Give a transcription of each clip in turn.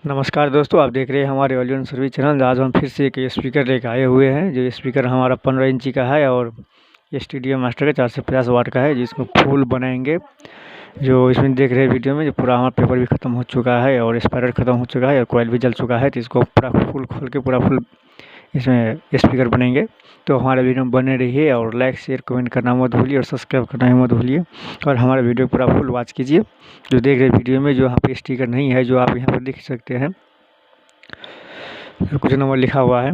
नमस्कार दोस्तों, आप देख रहे हैं हमारे ऑडियो सर्विस चैनल। आज हम फिर से एक स्पीकर लेकर आए हुए हैं। जो स्पीकर हमारा 15 इंची का है और ये स्टूडियो मास्टर का 450 वाट का है, जिसको फुल बनाएंगे। जो इसमें देख रहे हैं वीडियो में, जो पूरा हमारा पेपर भी ख़त्म हो चुका है और स्पायर ख़त्म हो चुका है और कोयल भी जल चुका है। तो इसको पूरा फुल खोल के पूरा फुल इसमें स्पीकर बनेंगे। तो हमारे वीडियो में बने रहिए और लाइक शेयर कमेंट करना मत भूलिए और सब्सक्राइब करना ही मत भूलिए और हमारा वीडियो पूरा फुल वॉच कीजिए। जो देख रहे वीडियो में, जो यहाँ पे स्टिकर नहीं है, जो आप यहाँ पर देख सकते हैं, कुछ नंबर लिखा हुआ है।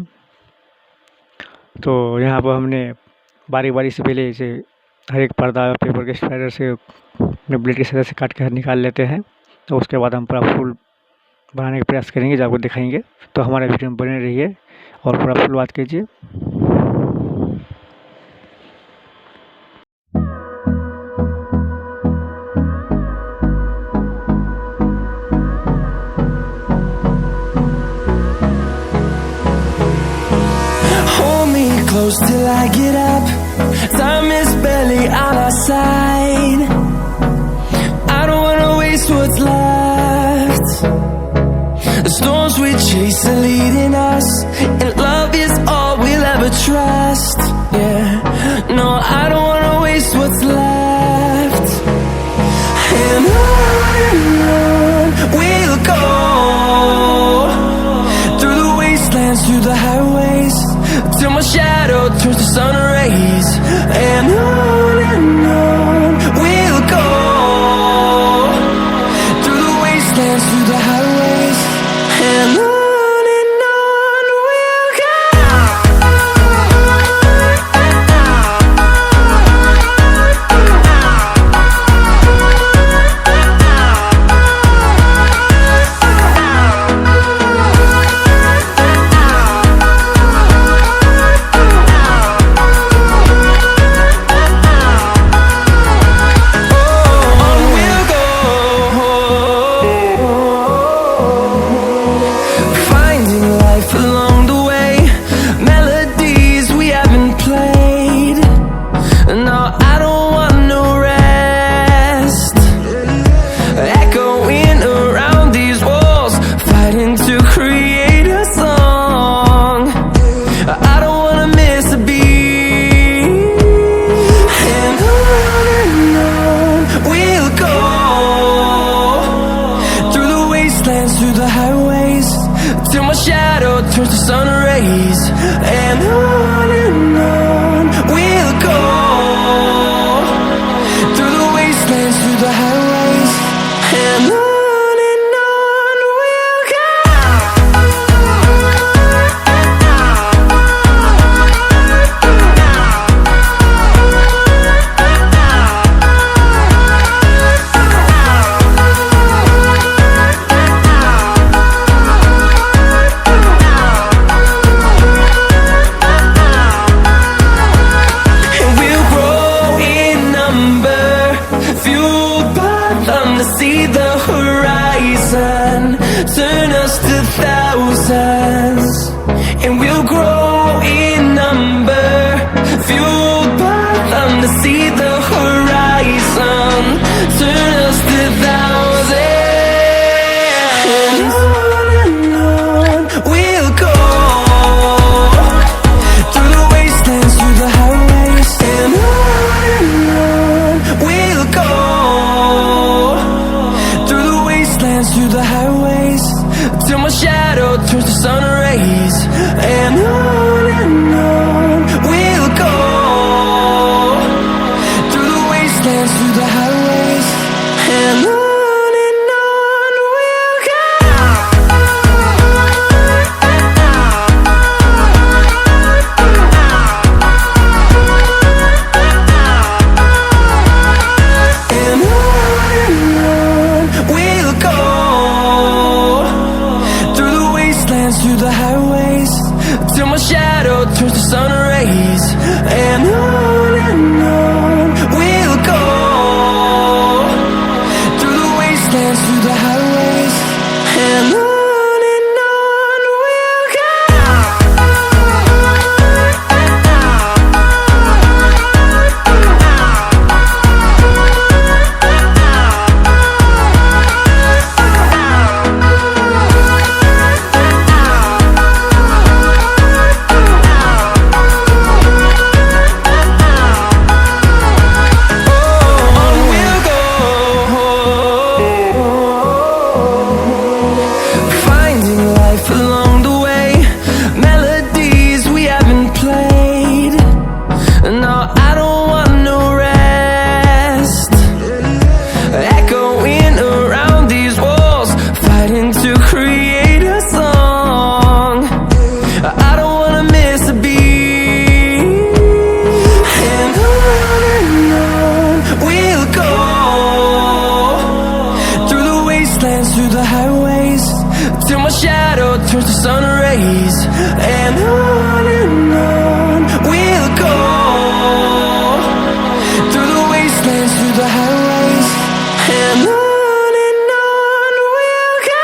तो यहाँ पर हमने बारी बारी से पहले इसे हर एक पर्दा पेपर के स्पाइडर से ब्लेड की सहायता से काट कर निकाल लेते हैं। तो उसके बाद हम पूरा फुल बनाने का प्रयास करेंगे, जो आपको दिखाएंगे। तो हमारे वीडियो में बने रहिए और पूरा फुल बात कीजिए। Close till I get up. Time is barely on our side. I don't wanna waste what's left. The storms we chase are leading us, and love is all we'll ever trust. Yeah, no, I don't wanna waste what's left. And on we'll go, through the wastelands, through the highways, till my shadow turns to sun rays. And on we'll go, through the wastelands, through the highways. And on we'll go. Through the highways, till my shadow turns to sun rays. And on we'll go, through the wastelands, through the highways. And on we'll go. See the horizon, turn us to thousands, and we'll grow in number, fueled by them. To see the horizon, turn us to thousands. And on we'll go, through the wastelands, through the highways. And on we'll go, through the highways, till my shadow turns to sun rays. And on we'll go, through the wastelands, through the highways. And on we'll go. Through the highways, till my shadow turns to sun rays. And on we'll go, through the wastelands, through the highways. And on we'll go. create a song. I don't wanna miss a beat. And on we'll go, through the wastelands, through the highways, till my shadow turns to sun rays. And on we'll go, through the wastelands, through the highways, and on we'll go.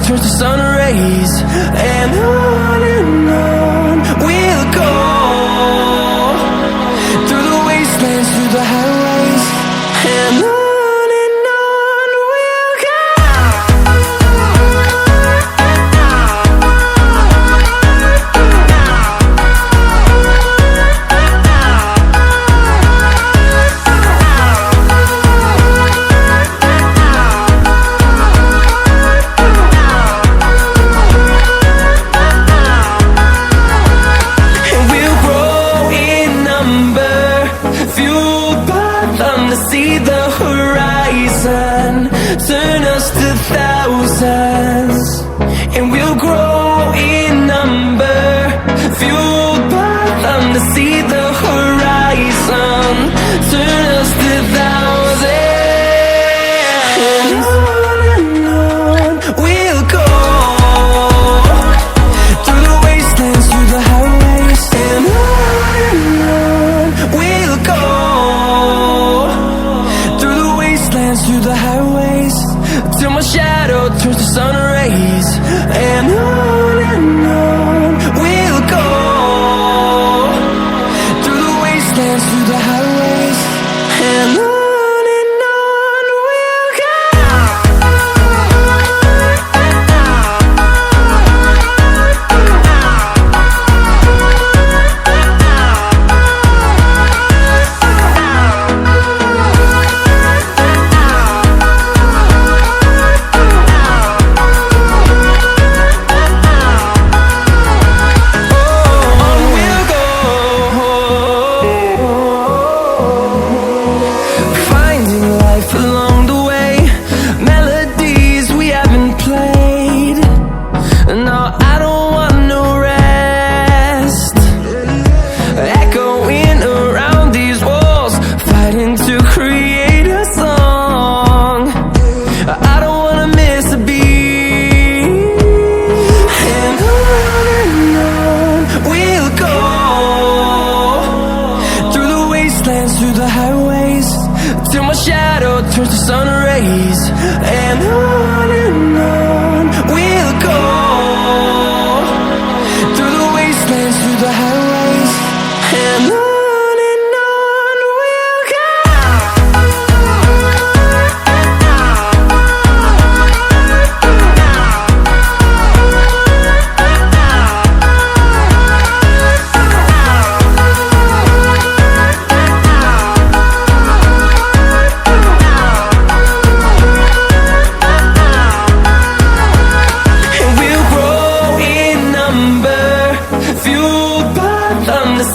turns to sun rays, and on we'll go, through the wastelands, through the highways, and on we'll go. See the horizon, turn us to thousands, and we'll grow in number, fueled by them to see the horizon, turn us to thousands, and on we'll go, through the wastelands, through the highways, and on we'll go, through the highways, till my shadow turns to sun rays, and on we'll go, through the wastelands, through the highways, and on we'll go. Through the highways, till my shadow turns to sun rays, and on we'll go, through the wastelands, through the highways, and on we'll go.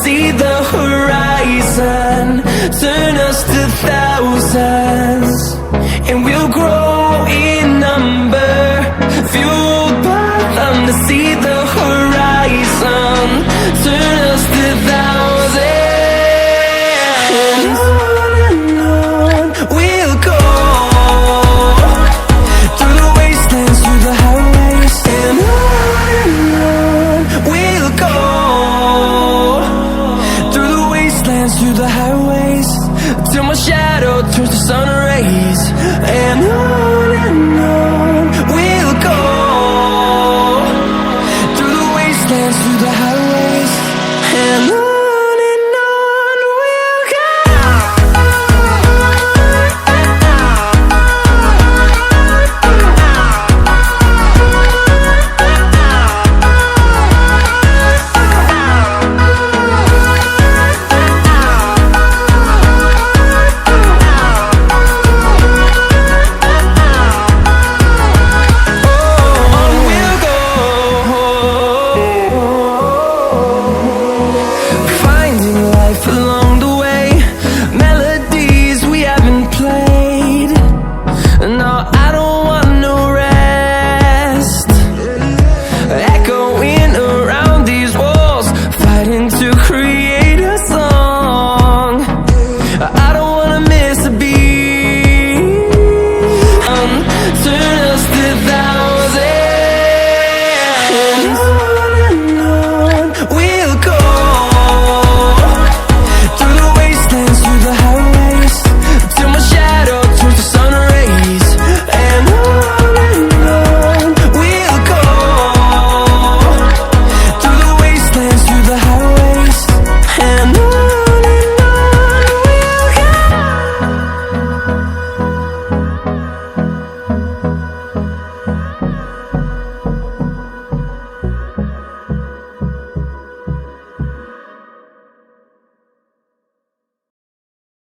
See the horizon, turn us to thousands, and we'll grow in number, fueled by them to see the horizon, turn us to thousands, and on we'll go, through the wastelands, through the highways, and on we'll go, through the highways, till my shadow turns to sun rays, and on